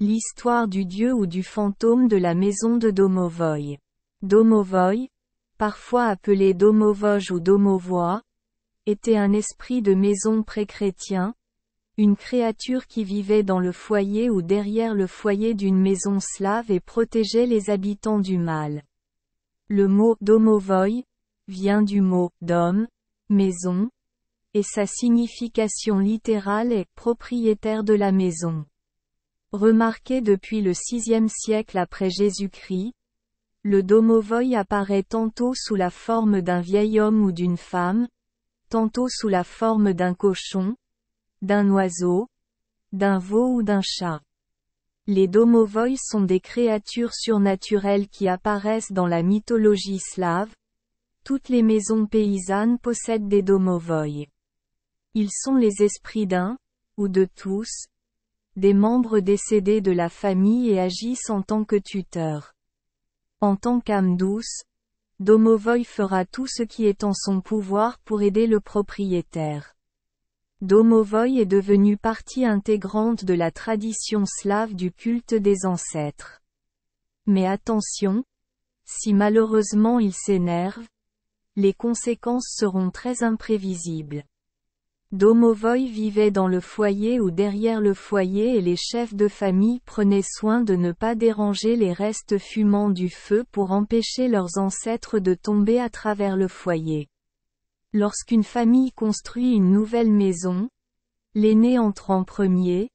L'histoire du dieu ou du fantôme de la maison de Domovoy. Domovoy, parfois appelé Domovoj ou Domovoy, était un esprit de maison pré-chrétien, une créature qui vivait dans le foyer ou derrière le foyer d'une maison slave et protégeait les habitants du mal. Le mot Domovoy vient du mot dom, maison, et sa signification littérale est propriétaire de la maison. Remarqué depuis le VIe siècle après Jésus-Christ, le Domovoy apparaît tantôt sous la forme d'un vieil homme ou d'une femme, tantôt sous la forme d'un cochon, d'un oiseau, d'un veau ou d'un chat. Les Domovoy sont des créatures surnaturelles qui apparaissent dans la mythologie slave. Toutes les maisons paysannes possèdent des Domovoy. Ils sont les esprits d'un, ou de tous, des membres décédés de la famille et agissent en tant que tuteurs. En tant qu'âme douce, Domovoy fera tout ce qui est en son pouvoir pour aider le propriétaire. Domovoy est devenu partie intégrante de la tradition slave du culte des ancêtres. Mais attention, si malheureusement il s'énerve, les conséquences seront très imprévisibles. Domovoy vivait dans le foyer ou derrière le foyer et les chefs de famille prenaient soin de ne pas déranger les restes fumants du feu pour empêcher leurs ancêtres de tomber à travers le foyer. Lorsqu'une famille construit une nouvelle maison, l'aîné entre en premier,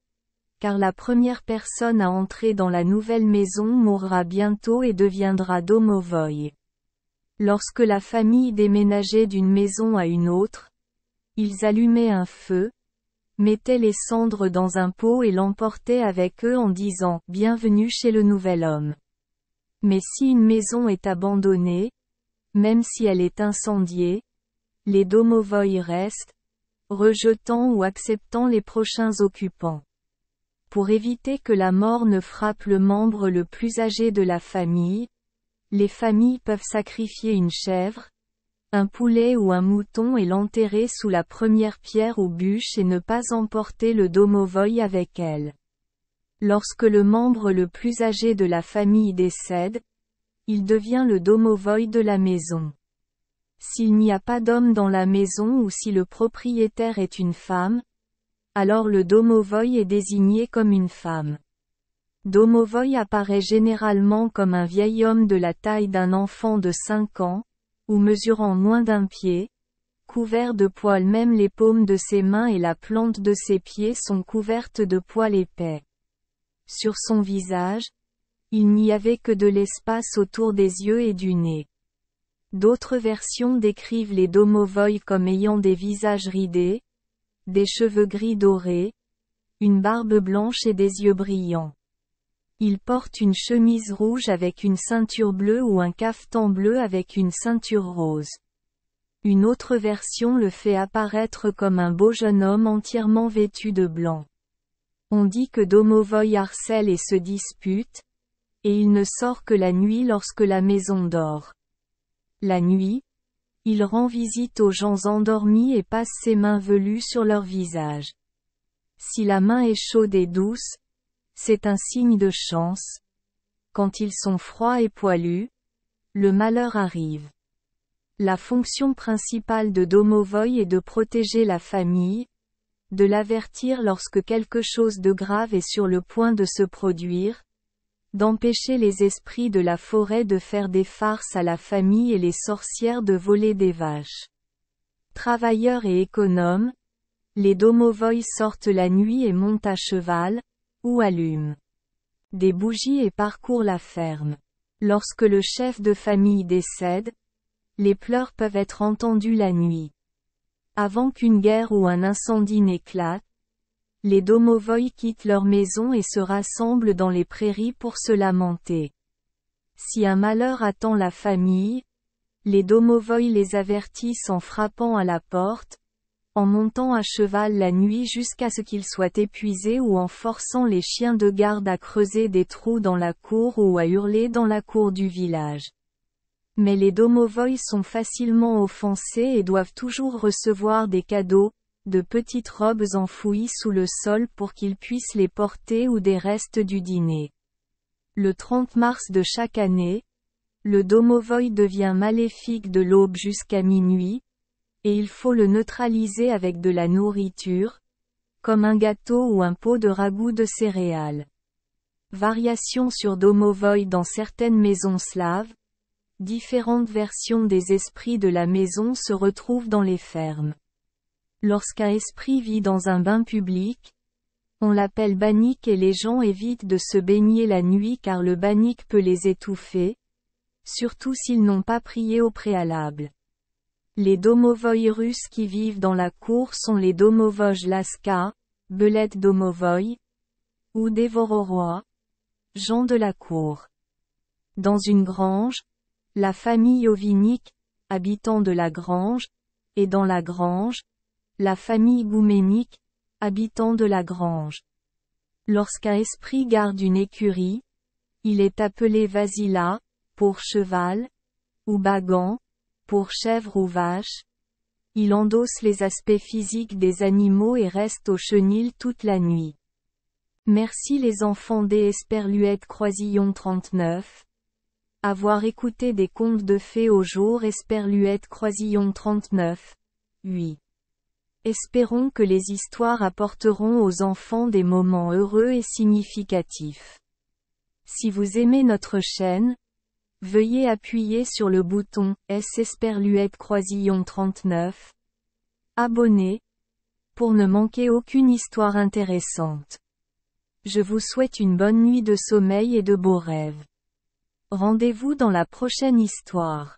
car la première personne à entrer dans la nouvelle maison mourra bientôt et deviendra Domovoy. Lorsque la famille déménageait d'une maison à une autre, ils allumaient un feu, mettaient les cendres dans un pot et l'emportaient avec eux en disant « Bienvenue chez le nouvel homme ». Mais si une maison est abandonnée, même si elle est incendiée, les Domovoy restent, rejetant ou acceptant les prochains occupants. Pour éviter que la mort ne frappe le membre le plus âgé de la famille, les familles peuvent sacrifier une chèvre, un poulet ou un mouton et l'enterrer sous la première pierre ou bûche et ne pas emporter le Domovoy avec elle. Lorsque le membre le plus âgé de la famille décède, il devient le Domovoy de la maison. S'il n'y a pas d'homme dans la maison ou si le propriétaire est une femme, alors le Domovoy est désigné comme une femme. Domovoy apparaît généralement comme un vieil homme de la taille d'un enfant de 5 ans, ou mesurant moins d'un pied, couvert de poils, même les paumes de ses mains et la plante de ses pieds sont couvertes de poils épais. Sur son visage, il n'y avait que de l'espace autour des yeux et du nez. D'autres versions décrivent les Domovoy comme ayant des visages ridés, des cheveux gris dorés, une barbe blanche et des yeux brillants. Il porte une chemise rouge avec une ceinture bleue ou un cafetan bleu avec une ceinture rose. Une autre version le fait apparaître comme un beau jeune homme entièrement vêtu de blanc. On dit que Domovoy harcèle et se dispute, et il ne sort que la nuit lorsque la maison dort. La nuit, il rend visite aux gens endormis et passe ses mains velues sur leur visage. Si la main est chaude et douce, c'est un signe de chance. Quand ils sont froids et poilus, le malheur arrive. La fonction principale de Domovoy est de protéger la famille, de l'avertir lorsque quelque chose de grave est sur le point de se produire, d'empêcher les esprits de la forêt de faire des farces à la famille et les sorcières de voler des vaches. Travailleurs et économes, les Domovoy sortent la nuit et montent à cheval, ou allument des bougies et parcourent la ferme. Lorsque le chef de famille décède, les pleurs peuvent être entendus la nuit. Avant qu'une guerre ou un incendie n'éclate, les Domovoy quittent leur maison et se rassemblent dans les prairies pour se lamenter. Si un malheur attend la famille, les Domovoy les avertissent en frappant à la porte, en montant à cheval la nuit jusqu'à ce qu'ils soient épuisés ou en forçant les chiens de garde à creuser des trous dans la cour ou à hurler dans la cour du village. Mais les Domovoy sont facilement offensés et doivent toujours recevoir des cadeaux, de petites robes enfouies sous le sol pour qu'ils puissent les porter ou des restes du dîner. Le 30 mars de chaque année, le domovoy devient maléfique de l'aube jusqu'à minuit, et il faut le neutraliser avec de la nourriture, comme un gâteau ou un pot de ragoût de céréales. Variations sur domovoy dans certaines maisons slaves. Différentes versions des esprits de la maison se retrouvent dans les fermes. Lorsqu'un esprit vit dans un bain public, on l'appelle bannik et les gens évitent de se baigner la nuit car le bannik peut les étouffer, surtout s'ils n'ont pas prié au préalable. Les domovoy russes qui vivent dans la cour sont les domovoj laska, belette domovoy, ou dévororois, gens de la cour. Dans une grange, la famille ovinik, habitant de la grange, et dans la grange, la famille gouménik, habitant de la grange. Lorsqu'un esprit garde une écurie, il est appelé vasila, pour cheval, ou bagan, pour chèvre ou vache. Il endosse les aspects physiques des animaux et reste au chenil toute la nuit. Merci les enfants des Esperluette Croisillon 39. Avoir écouté des contes de fées au jour Esperluette Croisillon 39. 8. Espérons que les histoires apporteront aux enfants des moments heureux et significatifs. Si vous aimez notre chaîne, veuillez appuyer sur le bouton S Esperluette Croisillon 39. Abonner, pour ne manquer aucune histoire intéressante. Je vous souhaite une bonne nuit de sommeil et de beaux rêves. Rendez-vous dans la prochaine histoire.